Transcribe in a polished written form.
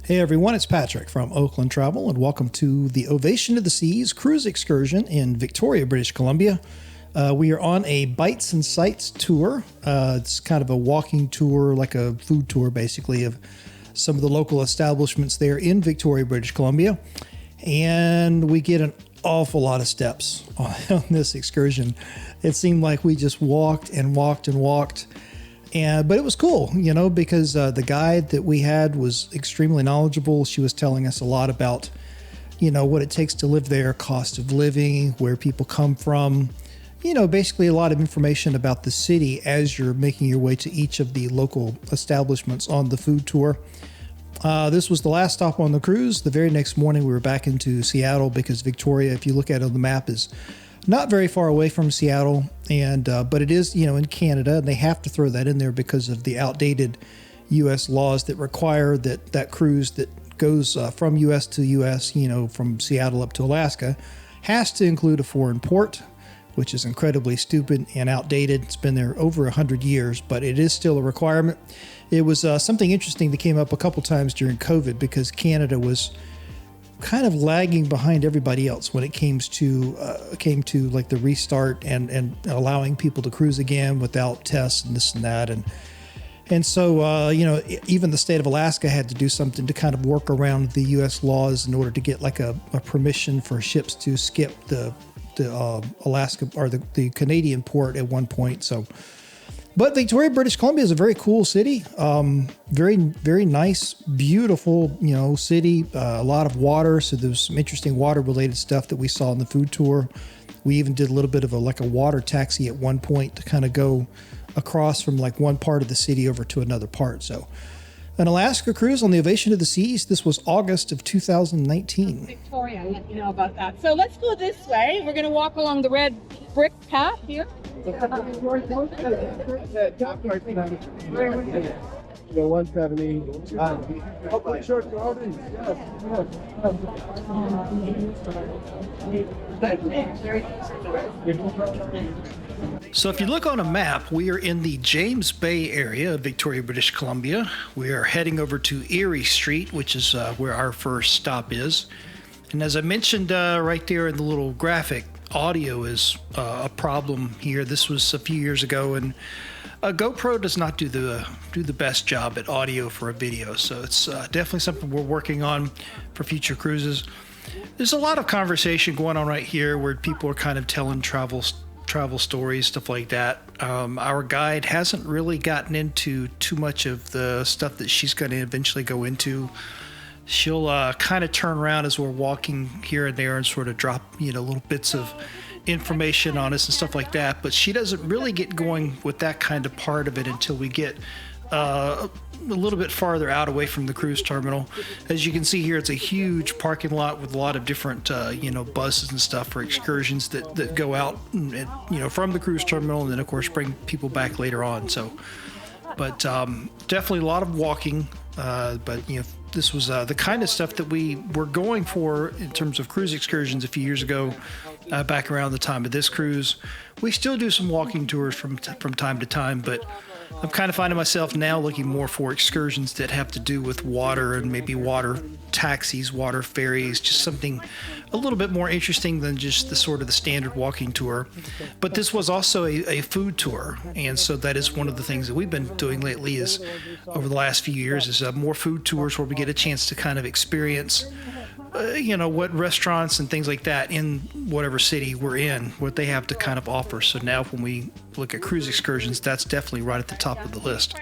Hey everyone, it's Patrick from Oakland Travel, and welcome to the Ovation of the Seas cruise excursion in Victoria, British Columbia. We are on a Bites and Sights tour. It's kind of a walking tour, like a food tour basically, of some of the local establishments there in Victoria, British Columbia. And we get an awful lot of steps on this excursion. It seemed like we just walked and walked and walked. But it was cool, because the guide that we had was extremely knowledgeable. She was telling us a lot about, what it takes to live there, cost of living, where people come from, basically a lot of information about the city as you're making your way to each of the local establishments on the food tour. This was the last stop on the cruise. The very next morning, we were back into Seattle because Victoria, if you look at it on the map, is not very far away from Seattle, but it is, in Canada, and they have to throw that in there because of the outdated U.S. laws that require that cruise that goes from U.S. to U.S., from Seattle up to Alaska, has to include a foreign port, which is incredibly stupid and outdated. It's been there over 100 years, but it is still a requirement. It was something interesting that came up a couple times during COVID because Canada was kind of lagging behind everybody else when it came to like the restart and allowing people to cruise again without tests and this and that, and so even the state of Alaska had to do something to kind of work around the U.S. laws in order to get like a permission for ships to skip the Alaska or the Canadian port at one point. But Victoria, British Columbia is a very cool city. Very, very nice, beautiful, city. A lot of water. So there's some interesting water-related stuff that we saw on the food tour. We even did a little bit of a water taxi at one point to kind of go across from like one part of the city over to another part. So an Alaska cruise on the Ovation of the Seas. This was August of 2019. Victoria, let you know about that. So let's go this way. We're going to walk along the red brick path here. The 170. So if you look on a map, we are in the James Bay area of Victoria, British Columbia. We are heading over to Erie Street, which is where our first stop is. And as I mentioned right there in the little graphic, audio is a problem here. This was a few years ago, and GoPro does not do the best job at audio for a video. So it's definitely something we're working on for future cruises. There's a lot of conversation going on right here where people are kind of telling travel stories, stuff like that. Our guide hasn't really gotten into too much of the stuff that she's going to eventually go into. She'll kind of turn around as we're walking here and there and sort of drop, little bits of information on us and stuff like that. But she doesn't really get going with that kind of part of it until we get a little bit farther out away from the cruise terminal. As you can see here, it's a huge parking lot with a lot of different, buses and stuff for excursions that go out, from the cruise terminal and then, of course, bring people back later on. But definitely a lot of walking. But this was the kind of stuff that we were going for in terms of cruise excursions a few years ago, back around the time of this cruise. We still do some walking tours from time to time, but I'm kind of finding myself now looking more for excursions that have to do with water and maybe water taxis, water ferries, just something a little bit more interesting than just the sort of the standard walking tour. But this was also a food tour, and so that is one of the things that we've been doing lately is over the last few years is more food tours where we get a chance to kind of experience what restaurants and things like that in whatever city we're in, what they have to kind of offer. So now when we look at cruise excursions, that's definitely right at the top of the list.